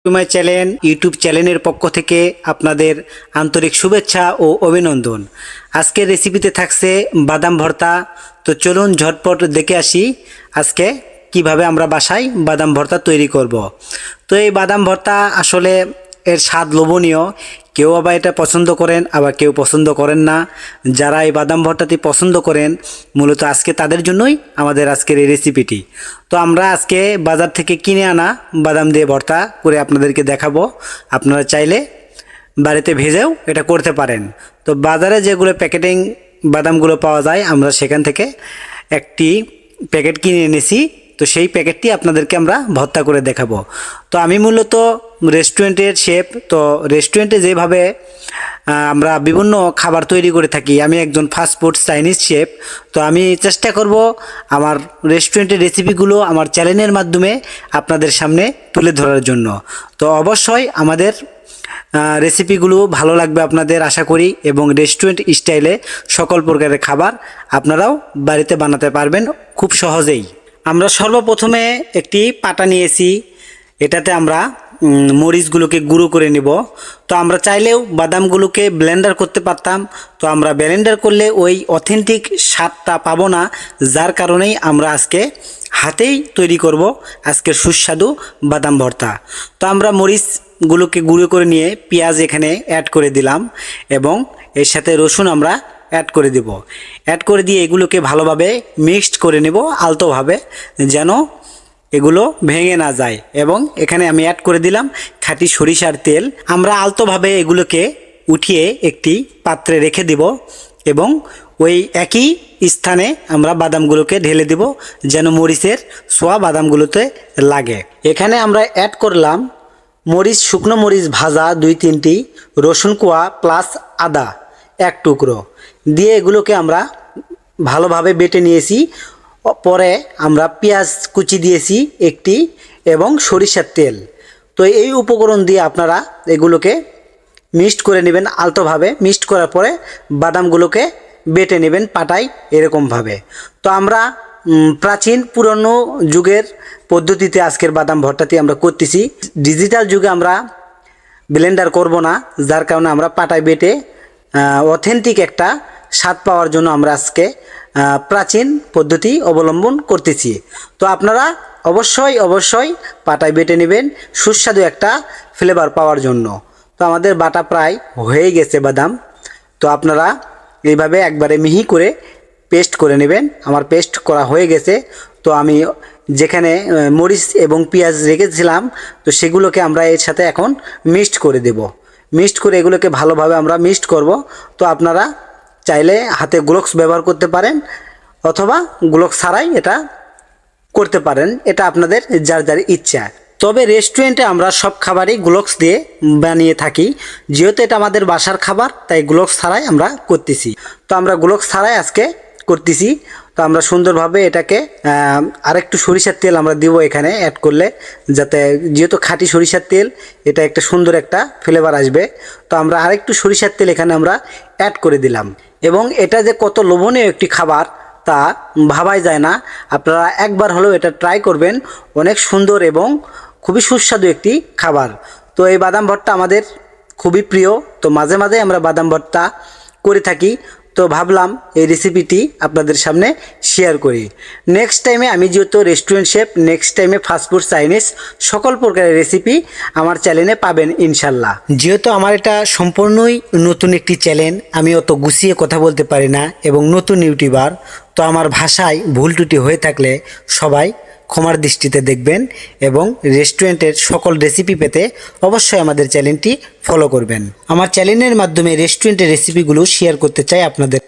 My channel YouTube চ্যানেলের পক্ষ থেকে আপনাদের আন্তরিক শুভেচ্ছা ও অভিনন্দন। আজকের রেসিপিতে থাকছে বাদাম ভর্তা। তো চলুন ঝটপট দেখে আসি আজকে কিভাবে আমরা বাসায় বাদাম ভর্তা তৈরি করব। তো এই বাদাম ভর্তা আসলে এর স্বাদ লোভনীয়। কেউ আবার এটা পছন্দ করেন, আবার কেউ পছন্দ করেন না। যারা এই বাদাম ভর্তাটি পছন্দ করেন মূলত আজকে তাদের জন্যই আমাদের আজকের এই রেসিপিটি। তো আমরা আজকে বাজার থেকে কিনে আনা বাদাম দিয়ে ভর্তা করে আপনাদেরকে দেখাবো। আপনারা চাইলে বাড়িতে ভেজেও এটা করতে পারেন। তো বাজারে যেগুলো প্যাকেটিং বাদামগুলো পাওয়া যায় আমরা সেখান থেকে একটি প্যাকেট কিনে এনেছি। তো সেই প্যাকেটটি আপনাদেরকে আমরা ভর্তা করে দেখাবো। তো আমি মূলত রেস্টুরেন্টের শেফ। তো রেস্টুরেন্টে যেভাবে আমরা বিভিন্ন খাবার তৈরি করে থাকি, আমি একজন ফাস্টফুড চাইনিজ শেফ। তো আমি চেষ্টা করব আমার রেস্টুরেন্টের রেসিপিগুলো আমার চ্যানেলের মাধ্যমে আপনাদের সামনে তুলে ধরার জন্য। তো অবশ্যই আমাদের রেসিপিগুলো ভালো লাগবে আপনাদের আশা করি, এবং রেস্টুরেন্ট স্টাইলে সকল প্রকারের খাবার আপনারাও বাড়িতে বানাতে পারবেন খুব সহজেই। আমরা সর্বপ্রথমে একটি পাটা নিয়েছি, এটাতে আমরা মরিচগুলোকে গুঁড়ো করে নিব। তো আমরা চাইলেও বাদামগুলোকে ব্লেন্ডার করতে পারতাম, তো আমরা ব্লেন্ডার করলে ওই অথেন্টিক স্বাদটা পাবো না, যার কারণেই আমরা আজকে হাতেই তৈরি করব আজকের সুস্বাদু বাদাম ভর্তা। তো আমরা মরিচগুলোকে গুঁড়ো করে নিয়ে পেঁয়াজ এখানে অ্যাড করে দিলাম, এবং এর সাথে রসুন আমরা অ্যাড করে দেব। অ্যাড করে দিয়ে এগুলোকে ভালোভাবে মিক্সড করে নেব আলতোভাবে, যেন এগুলো ভেঙে না যায়। এবং এখানে আমি অ্যাড করে দিলাম খাঁটি সরিষার তেল। আমরা আলতোভাবে এগুলোকে উঠিয়ে একটি পাত্রে রেখে দিব, এবং ওই একই স্থানে আমরা বাদামগুলোকে ঢেলে দেব যেন মরিচের ছোঁয়া বাদামগুলোতে লাগে। এখানে আমরা অ্যাড করলাম মরিচ, শুকনো মরিচ ভাজা 2-3টি, রসুন কোয়া প্লাস আদা 1 টুকরো দিয়ে এগুলোকে আমরা ভালোভাবে বেটে নিয়েছি। পরে আমরা পেঁয়াজ কুচি দিয়েছি একটি, এবং সরিষার তেল। তো এই উপকরণ দিয়ে আপনারা এগুলোকে মিক্সড করে নেবেন আলতোভাবে। মিক্সড করার পরে বাদামগুলোকে বেটে নেবেন পাটায় এরকমভাবে। তো আমরা প্রাচীন পুরনো যুগের পদ্ধতিতে আজকের বাদাম ভর্তাটি আমরা করতেছি। ডিজিটাল যুগে আমরা ব্লেন্ডার করব না, যার কারণে আমরা পাটায় বেটে অথেন্টিক একটা স্বাদ পাওয়ার জন্য আমরা আজকে প্রাচীন পদ্ধতি অবলম্বন করতেছি। তো আপনারা অবশ্যই পাটায় বেটে নেবেন সুস্বাদু একটা ফ্লেভার পাওয়ার জন্য। তো আমাদের বাটা প্রায় হয়ে গেছে বাদাম। তো আপনারা এইভাবে একবারে মিহি করে পেস্ট করে নেবেন। আমার পেস্ট করা হয়ে গেছে। তো আমি যেখানে মরিচ এবং পেঁয়াজ রেখেছিলাম, তো সেগুলোকে আমরা এর সাথে এখন মিক্সড করে দেব। মিক্সড করে এগুলোকে ভালোভাবে আমরা মিক্সড করব। তো আপনারা চাইলে হাতে গ্লোভস ব্যবহার করতে পারেন, অথবা গ্লোভস ছাড়াই এটা করতে পারেন, এটা আপনাদের যার যার ইচ্ছা। তবে রেস্টুরেন্টে আমরা সব খাবারই গ্লোভস দিয়ে বানিয়ে থাকি, যেহেতু এটা আমাদের বাসার খাবার, তাই গ্লোভস ছাড়াই আমরা করতেছি। তো আমরা গ্লোভস ছাড়াই আজকে করতেছি। তো আমরা সুন্দরভাবে এটাকে আরেকটু সরিষার তেল আমরা দিব এখানে অ্যাড করলে, যাতে যেহেতু খাঁটি সরিষার তেল, এটা একটা সুন্দর একটা ফ্লেভার আসবে। তো আমরা আরেকটু সরিষার তেল এখানে আমরা অ্যাড করে দিলাম। এবং এটা যে কত লোভনীয় একটি খাবার তা ভাবাই যায় না। আপনারা একবার হলেও এটা ট্রাই করবেন, অনেক সুন্দর এবং খুবই সুস্বাদু একটি খাবার। তো এই বাদাম ভর্তা আমাদের খুবই প্রিয়। তো মাঝে মাঝে আমরা বাদাম ভর্তা করে থাকি। তো ভাবলাম এই রেসিপিটি আপনাদের সামনে শেয়ার করি। নেক্সট টাইমে আমি যেহেতু রেস্টুরেন্ট শেফ, নেক্সট টাইমে ফাস্টফুড চাইনিজ সকল প্রকারের রেসিপি আমার চ্যানেলে পাবেন ইনশাল্লাহ। যেহেতু আমার এটা সম্পূর্ণই নতুন একটি চ্যানেল, আমি অত গুছিয়ে কথা বলতে পারি না এবং নতুন ইউটিউবার, তো আমার ভাষায় ভুল ত্রুটি হয়ে থাকলে সবাই ক্ষমার দৃষ্টিতে দেখবেন, এবং রেস্টুরেন্টের সকল রেসিপি পেতে অবশ্যই আমাদের চ্যানেলটি ফলো করবেন। আমার চ্যানেলের মাধ্যমে রেস্টুরেন্টের রেসিপিগুলো শেয়ার করতে চাই আপনাদের।